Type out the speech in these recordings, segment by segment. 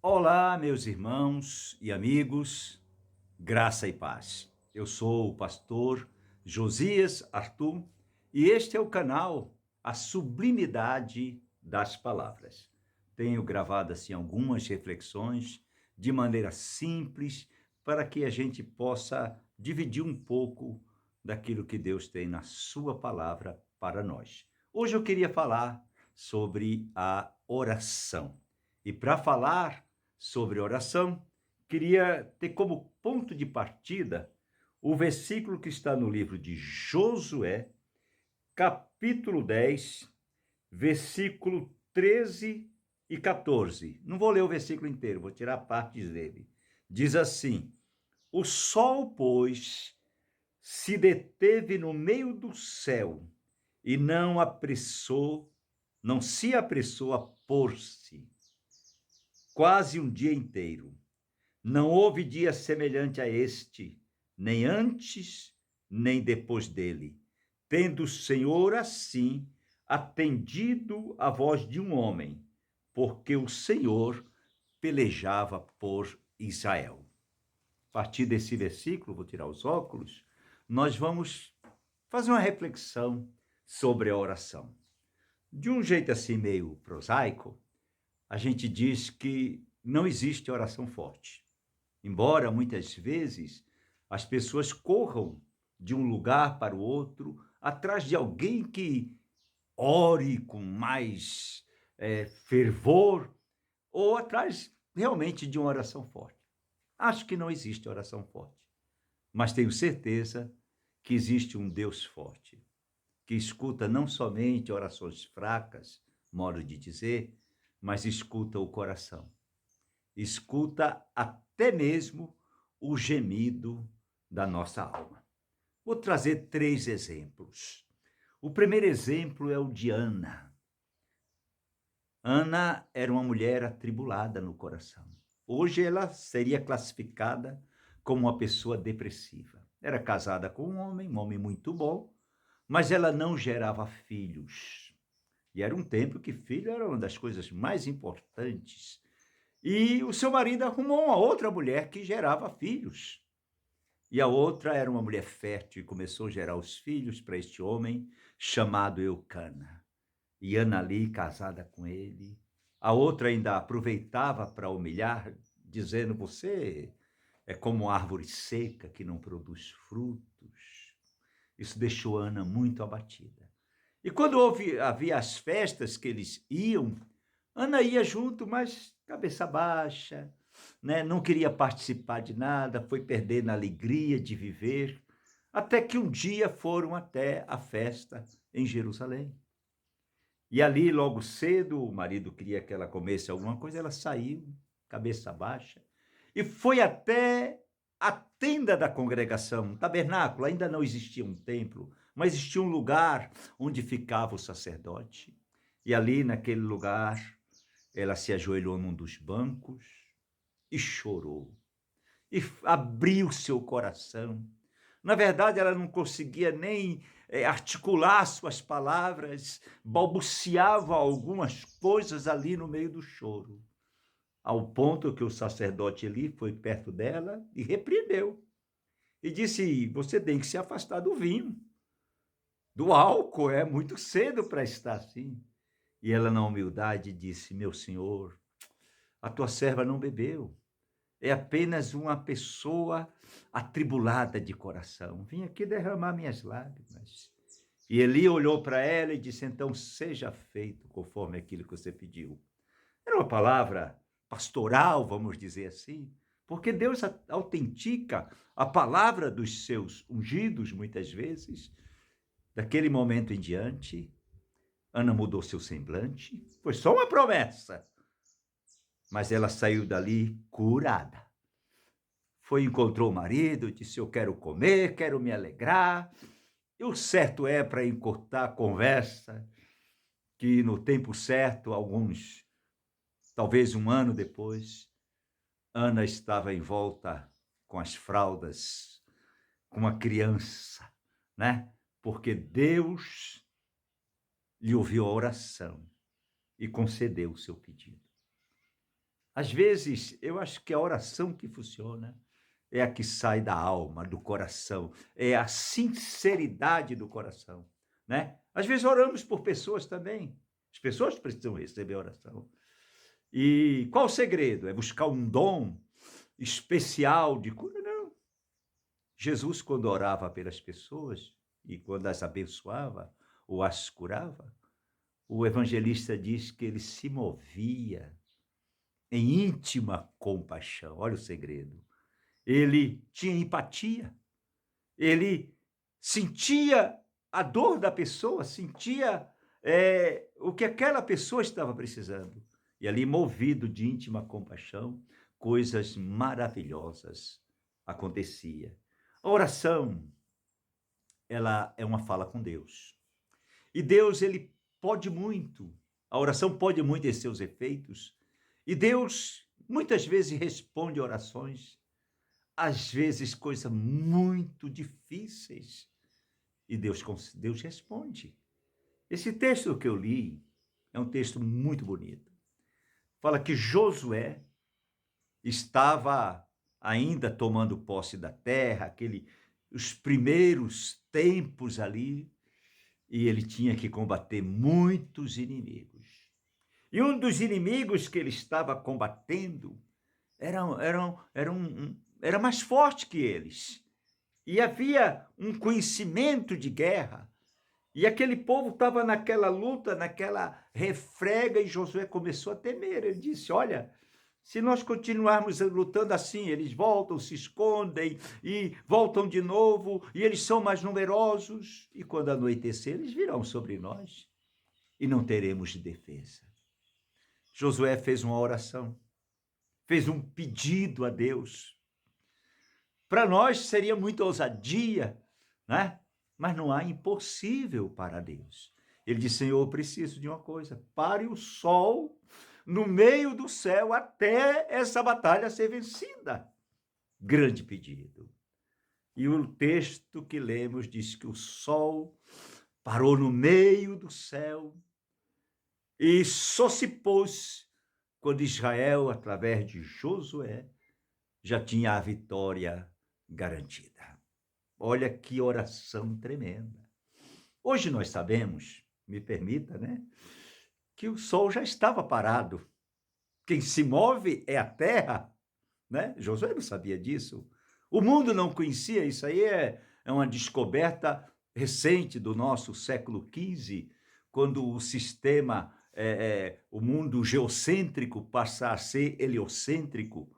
Olá, meus irmãos e amigos, graça e paz. Eu sou o pastor Josias Arthur e este é o canal A Sublimidade das Palavras. Tenho gravado assim algumas reflexões de maneira simples para que a gente possa dividir um pouco daquilo que Deus tem na sua palavra para nós. Hoje eu queria falar sobre a oração. E para falar sobre oração, queria ter como ponto de partida o versículo que está no livro de Josué, capítulo 10, versículo 13 e 14. Não vou ler o versículo inteiro, vou tirar partes dele. Diz assim: O sol, pois, se deteve no meio do céu e não se apressou a pôr-se, quase um dia inteiro. Não houve dia semelhante a este, nem antes, nem depois dele, tendo o Senhor assim atendido a voz de um homem, porque o Senhor pelejava por Israel. A partir desse versículo, vou tirar os óculos, nós vamos fazer uma reflexão sobre a oração. De um jeito assim meio prosaico, a gente diz que não existe oração forte. Embora muitas vezes as pessoas corram de um lugar para o outro atrás de alguém que ore com mais fervor ou atrás realmente de uma oração forte. Acho que não existe oração forte, mas tenho certeza que existe um Deus forte, que escuta não somente orações fracas, modo de dizer, mas escuta o coração. Escuta até mesmo o gemido da nossa alma. Vou trazer 3 exemplos. O primeiro exemplo é o de Ana. Ana era uma mulher atribulada no coração. Hoje ela seria classificada como uma pessoa depressiva. Era casada com um homem muito bom, mas ela não gerava filhos. E era um tempo que filho era uma das coisas mais importantes. E o seu marido arrumou uma outra mulher que gerava filhos. E a outra era uma mulher fértil e começou a gerar os filhos para este homem chamado Eucana. E Ana ali, casada com ele. A outra ainda aproveitava para humilhar, dizendo: Você é como árvore seca que não produz frutos. Isso deixou Ana muito abatida. E quando havia as festas que eles iam, Ana ia junto, mas cabeça baixa, né? Não queria participar de nada, foi perdendo a alegria de viver, até que um dia foram até a festa em Jerusalém. E ali, logo cedo, o marido queria que ela comesse alguma coisa, ela saiu, cabeça baixa, e foi até a tenda da congregação, um tabernáculo. Ainda não existia um templo, mas existia um lugar onde ficava o sacerdote. E ali, naquele lugar, ela se ajoelhou num dos bancos e chorou. E abriu seu coração. Na verdade, ela não conseguia nem articular suas palavras, balbuciava algumas coisas ali no meio do choro, ao ponto que o sacerdote ali foi perto dela e repreendeu. E disse: Você tem que se afastar do vinho, do álcool, é muito cedo para estar assim. E ela, na humildade, disse: Meu senhor, a tua serva não bebeu. É apenas uma pessoa atribulada de coração. Vim aqui derramar minhas lágrimas. E Eli olhou para ela e disse: Então seja feito conforme aquilo que você pediu. Era uma palavra pastoral, vamos dizer assim, porque Deus autentica a palavra dos seus ungidos, muitas vezes. Daquele momento em diante, Ana mudou seu semblante. Foi só uma promessa, mas ela saiu dali curada. Foi, encontrou o marido, disse: Eu quero comer, quero me alegrar. E o certo é, para encurtar a conversa, que no tempo certo, talvez um ano depois, Ana estava em volta com as fraldas, com uma criança, né? Porque Deus lhe ouviu a oração e concedeu o seu pedido. Às vezes, eu acho que a oração que funciona é a que sai da alma, do coração, é a sinceridade do coração, né? Às vezes oramos por pessoas também, as pessoas precisam receber oração. E qual o segredo? É buscar um dom especial de cura? Não. Jesus, quando orava pelas pessoas e quando as abençoava ou as curava, o evangelista diz que ele se movia em íntima compaixão. Olha o segredo. Ele tinha empatia, ele sentia a dor da pessoa, sentia o que aquela pessoa estava precisando. E ali, movido de íntima compaixão, coisas maravilhosas acontecia. A oração, ela é uma fala com Deus. E Deus, ele pode muito, a oração pode muito em seus efeitos. E Deus, muitas vezes, responde orações, às vezes coisas muito difíceis, e Deus responde. Esse texto que eu li é um texto muito bonito. Fala que Josué estava ainda tomando posse da terra, os primeiros tempos ali, e ele tinha que combater muitos inimigos. E um dos inimigos que ele estava combatendo era mais forte que eles. E havia um conhecimento de guerra. E aquele povo estava naquela luta, naquela refrega, e Josué começou a temer. Ele disse: olha, se nós continuarmos lutando assim, eles voltam, se escondem e voltam de novo, e eles são mais numerosos, e quando anoitecer, eles virão sobre nós e não teremos defesa. Josué fez uma oração, fez um pedido a Deus. Para nós seria muita ousadia, né? Mas não há impossível para Deus. Ele disse: Senhor, eu preciso de uma coisa, pare o sol no meio do céu até essa batalha ser vencida. Grande pedido. E o texto que lemos diz que o sol parou no meio do céu e só se pôs quando Israel, através de Josué, já tinha a vitória garantida. Olha que oração tremenda. Hoje nós sabemos, me permita, né, que o sol já estava parado. Quem se move é a terra, né? Josué não sabia disso. O mundo não conhecia, isso aí é uma descoberta recente do nosso século XV, quando o sistema, o mundo geocêntrico passa a ser heliocêntrico,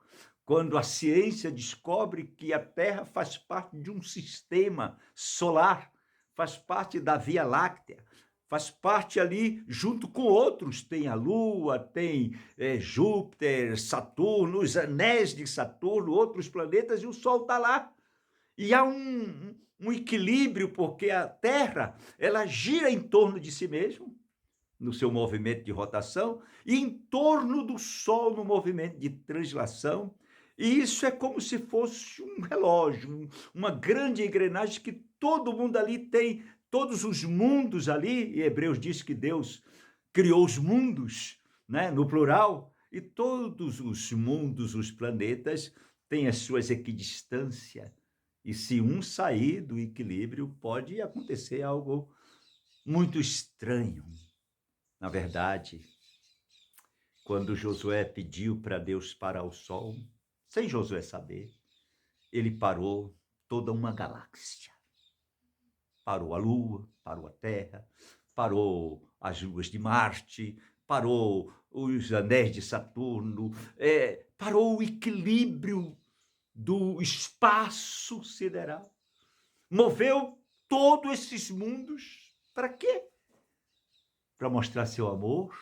quando a ciência descobre que a Terra faz parte de um sistema solar, faz parte da Via Láctea, faz parte ali junto com outros, tem a Lua, tem Júpiter, Saturno, os anéis de Saturno, outros planetas, e o Sol está lá. E há um equilíbrio, porque a Terra ela gira em torno de si mesma, no seu movimento de rotação, e em torno do Sol no movimento de translação. E isso é como se fosse um relógio, uma grande engrenagem que todo mundo ali tem, todos os mundos ali, e Hebreus diz que Deus criou os mundos, né, no plural, e todos os mundos, os planetas, têm as suas equidistâncias. E se um sair do equilíbrio, pode acontecer algo muito estranho. Na verdade, quando Josué pediu para Deus parar o sol, sem Josué saber, ele parou toda uma galáxia. Parou a Lua, parou a Terra, parou as luas de Marte, parou os anéis de Saturno, parou o equilíbrio do espaço sideral. Moveu todos esses mundos para quê? Para mostrar seu amor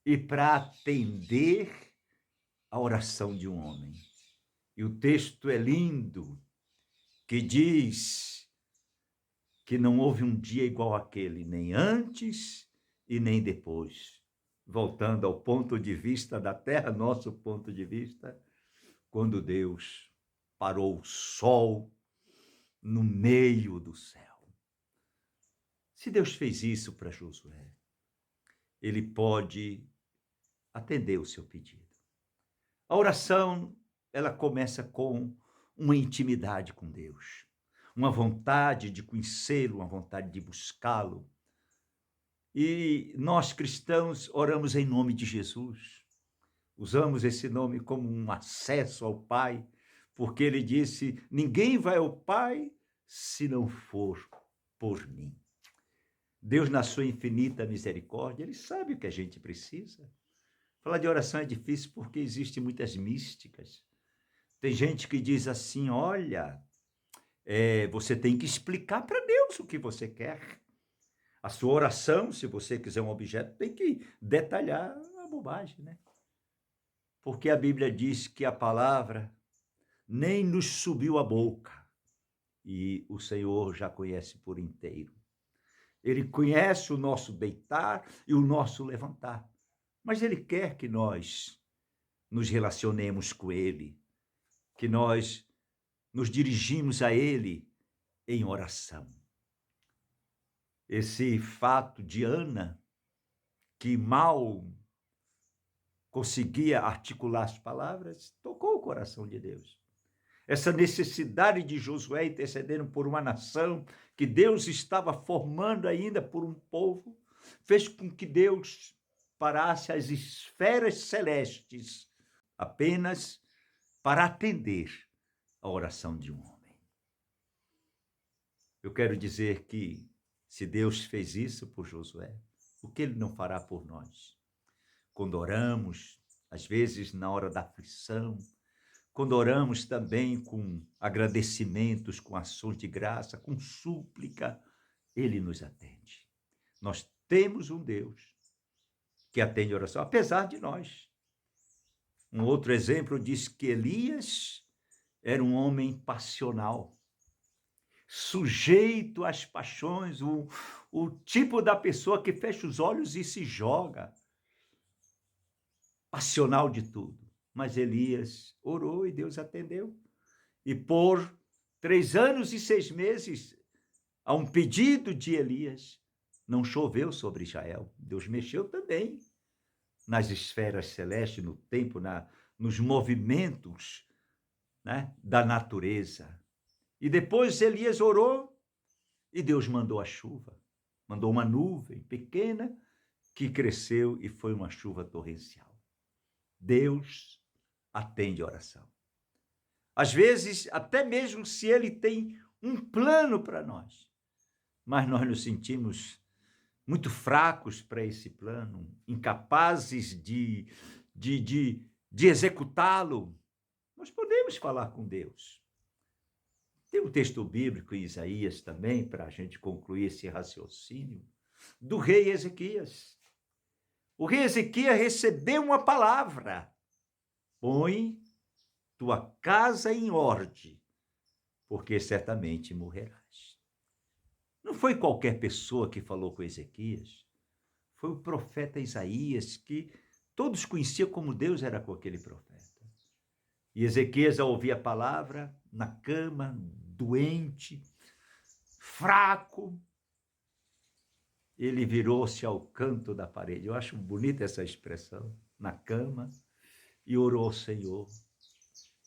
e para atender a oração de um homem. E o texto é lindo, que diz que não houve um dia igual àquele, nem antes e nem depois. Voltando ao ponto de vista da terra, nosso ponto de vista, quando Deus parou o sol no meio do céu. Se Deus fez isso para Josué, ele pode atender o seu pedido. A oração, ela começa com uma intimidade com Deus, uma vontade de conhecê-lo, uma vontade de buscá-lo. E nós cristãos oramos em nome de Jesus. Usamos esse nome como um acesso ao Pai, porque ele disse: ninguém vai ao Pai se não for por mim. Deus, na sua infinita misericórdia, ele sabe o que a gente precisa. Falar de oração é difícil porque existem muitas místicas. Tem gente que diz assim: olha, você tem que explicar para Deus o que você quer. A sua oração, se você quiser um objeto, tem que detalhar a bobagem, né? Porque a Bíblia diz que a palavra nem nos subiu à boca e o Senhor já conhece por inteiro. Ele conhece o nosso deitar e o nosso levantar, mas Ele quer que nós nos relacionemos com Ele, que nós nos dirigimos a Ele em oração. Esse fato de Ana, que mal conseguia articular as palavras, tocou o coração de Deus. Essa necessidade de Josué intercedendo por uma nação que Deus estava formando ainda por um povo, fez com que Deus parasse as esferas celestes apenas para atender a oração de um homem. Eu quero dizer que, se Deus fez isso por Josué, o que Ele não fará por nós? Quando oramos, às vezes na hora da aflição, quando oramos também com agradecimentos, com ações de graça, com súplica, Ele nos atende. Nós temos um Deus que atende a oração, apesar de nós. Um outro exemplo diz que Elias era um homem passional, sujeito às paixões, o tipo da pessoa que fecha os olhos e se joga, passional de tudo. Mas Elias orou e Deus atendeu. E por 3 anos e 6 meses, a um pedido de Elias, não choveu sobre Israel. Deus mexeu também nas esferas celestes, no tempo, nos movimentos, né, da natureza. E depois Elias orou e Deus mandou a chuva. Mandou uma nuvem pequena que cresceu e foi uma chuva torrencial. Deus atende a oração. Às vezes, até mesmo se Ele tem um plano para nós, mas nós nos sentimos muito fracos para esse plano, incapazes de executá-lo, nós podemos falar com Deus. Tem um texto bíblico em Isaías também, para a gente concluir esse raciocínio, do rei Ezequias. O rei Ezequias recebeu uma palavra: põe tua casa em ordem, porque certamente morrerás. Não foi qualquer pessoa que falou com Ezequias, foi o profeta Isaías, que todos conheciam como Deus era com aquele profeta. E Ezequias, ao ouvir a palavra, na cama, doente, fraco, ele virou-se ao canto da parede. Eu acho bonita essa expressão, na cama, e orou ao Senhor.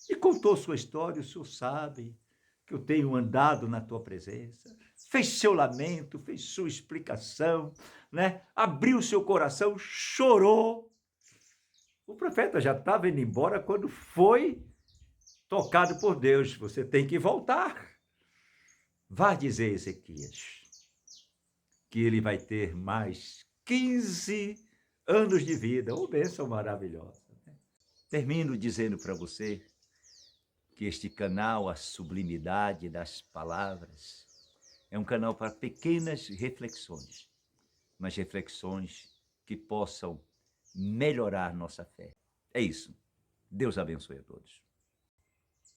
E contou sua história. O Senhor sabe que eu tenho andado na tua presença. Fez seu lamento, fez sua explicação, né? Abriu seu coração, chorou. O profeta já estava indo embora quando foi tocado por Deus. Você tem que voltar. Vá dizer a Ezequias que ele vai ter mais 15 anos de vida. Uma bênção maravilhosa. Termino dizendo para você que este canal, A Sublimidade das Palavras, é um canal para pequenas reflexões, mas reflexões que possam melhorar nossa fé. É isso. Deus abençoe a todos.